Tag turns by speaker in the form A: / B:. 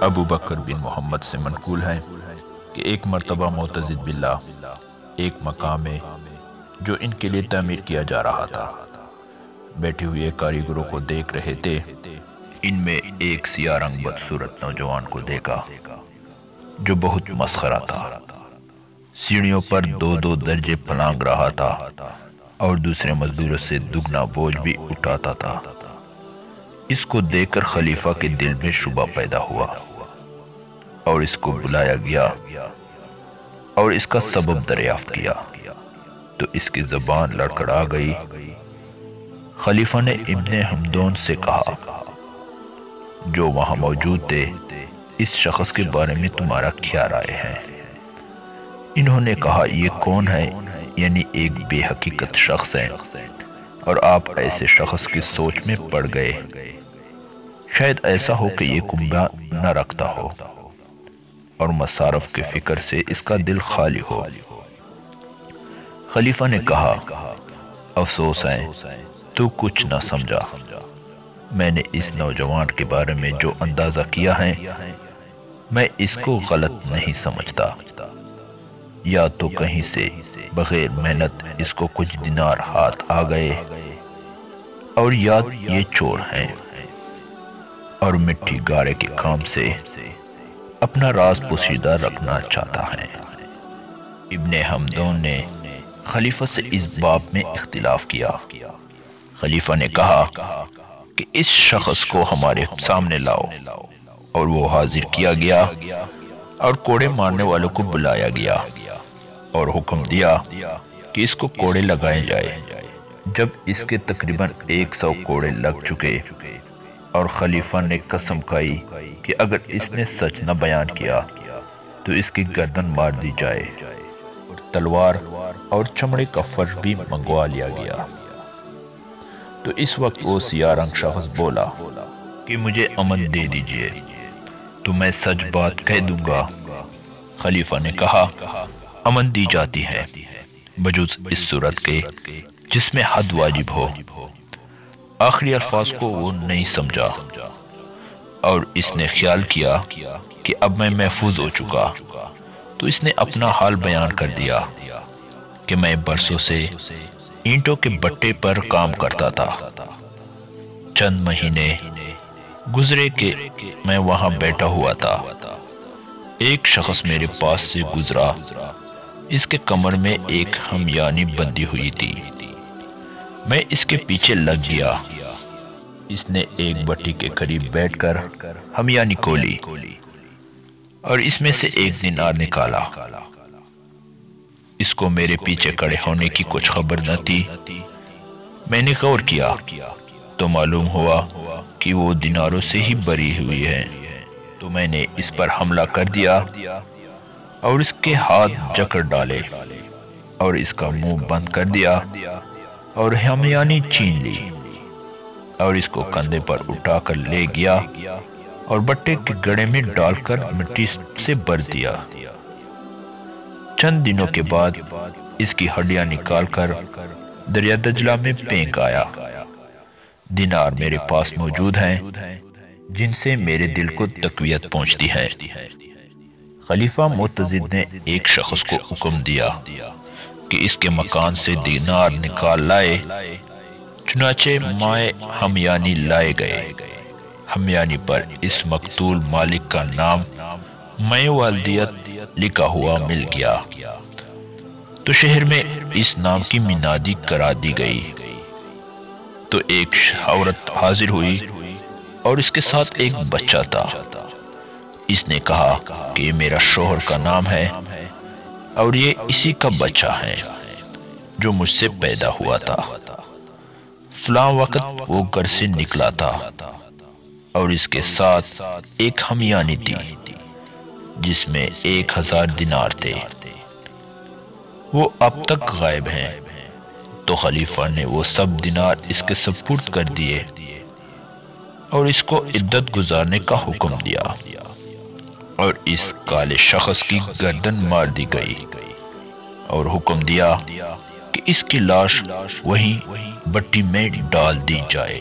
A: ابو بکر بن محمد سے منقول ہے کہ ایک مرتبہ معتضد باللہ ایک مقام میں جو ان کے لیے تعمیر کیا جا رہا تھا بیٹھے ہوئے کاریگروں کو دیکھ رہے تھے۔ ان میں ایک سیاہ رنگ بدصورت نوجوان کو دیکھا جو بہت مسخرہ تھا۔ سیڑھیوں پر 2-2 درجے پلانگ رہا تھا اور دوسرے مزدوروں سے دگنا بوجھ بھی اٹھاتا تھا۔ اس کو دیکھ کر خلیفہ کے دل میں شبہ پیدا ہوا اور اس کو بلایا گیا اور اس کا سبب دریافت کیا تو اس کی زبان لڑکھڑا گئی۔ خلیفہ نے ابن حمدون سے کہا، جو وہاں موجود تھے، اس شخص کے بارے میں تمہارا کیا رائے ہے؟ انہوں نے کہا، یہ کون ہے؟ یعنی ایک بے حقیقت شخص ہے اور آپ ایسے شخص کی سوچ میں پڑ گئے۔ شاید ایسا ہو کہ یہ کنبہ نہ رکھتا ہو اور مصارف کی فکر سے اس کا دل خالی ہو۔ خلیفہ نے کہا، افسوس ہے تو کچھ نہ سمجھا۔ میں نے اس نوجوان کے بارے میں جو اندازہ کیا ہے میں اس کو غلط نہیں سمجھتا۔ یا تو کہیں سے بغیر محنت اس کو کچھ دینار ہاتھ آ گئے اور یا یہ چور ہیں اور مٹی گاڑے کے کام سے اپنا راز پوشیدہ رکھنا چاہتا ہے۔ ابن حمدون نے خلیفہ سے اس باب میں اختلاف کیا۔ خلیفہ نے کہا کہ اس شخص کو ہمارے سامنے لاؤ، اور وہ حاضر کیا گیا اور کوڑے مارنے والوں کو بلایا گیا اور حکم دیا کہ اس کو کوڑے لگائے جائے۔ جب اس کے تقریباً 100 کوڑے لگ چکے اور خلیفہ نے قسم کھائی کہ اگر اس نے سچ نہ بیان کیا تو اس کی گردن مار دی جائے، اور تلوار اور چمڑے کا فرش بھی منگوا لیا گیا، تو اس وقت وہ سیاہ رنگ شخص بولا کہ مجھے امن دے دیجئے تو میں سچ بات کہہ دوں گا۔ خلیفہ نے کہا، امن دی جاتی ہے بجز اس صورت کے جس میں حد واجب ہو۔ آخری الفاظ کو وہ نہیں سمجھا اور اس نے خیال کیا کہ اب میں محفوظ ہو چکا، تو اس نے اپنا حال بیان کر دیا کہ میں برسوں سے اینٹوں کے بٹے پر کام کرتا تھا۔ چند مہینے گزرے کہ میں وہاں بیٹھا ہوا تھا، ایک شخص میرے پاس سے گزرا، اس کے کمر میں ایک ہمیانی بندھی ہوئی تھی۔ میں اس کے پیچھے لگ گیا۔ اس نے ایک بٹی کے قریب بیٹھ کر ہمیانی کھولی اور اس میں سے 1 دینار نکالا۔ اس کو میرے پیچھے کھڑے ہونے کی کچھ خبر نہ تھی۔ میں نے غور کیا تو معلوم ہوا کہ وہ دیناروں سے ہی بری ہوئی ہے، تو میں نے اس پر حملہ کر دیا اور اس کے ہاتھ جکڑ ڈالے اور اس کا منہ بند کر دیا اور ہمیانی چھین لی اور اس کو کندھے پر اٹھا کر لے گیا اور بٹے کے گڑھے میں ڈال کر مٹی سے بھر دیا۔ چند دنوں کے بعد اس کی ہڈیاں نکال کر دریا دجلہ میں پھینک آیا۔ دینار میرے پاس موجود ہیں جن سے میرے دل کو تقویت پہنچتی ہے۔ خلیفہ معتضد نے ایک شخص کو حکم دیا کہ اس کے مکان سے دینار نکال لائے۔ چنانچہ مائے ہمیانی لائے گئے۔ ہمیانی پر اس مقتول مالک کا نام مائے والدیت لکھا ہوا مل گیا، تو شہر میں اس نام کی منادی کرا دی گئی۔ تو ایک عورت حاضر ہوئی اور اس کے ساتھ ایک بچہ تھا۔ اس نے کہا کہ یہ میرا شوہر کا نام ہے اور یہ اسی کا بچہ ہے جو مجھ سے پیدا ہوا تھا۔ فلاں وقت وہ گھر سے نکلا تھا اور اس کے ساتھ ایک ہمیانی تھی جس میں 1000 دینار تھے۔ وہ اب تک غائب ہیں۔ تو خلیفہ نے وہ سب دینار اس کے سپرد کر دیے اور اس کو عدت گزارنے کا حکم دیا اور اس کالے شخص کی گردن مار دی گئی اور حکم دیا کہ اس کی لاش وہیں بٹی میں ڈال دی جائے۔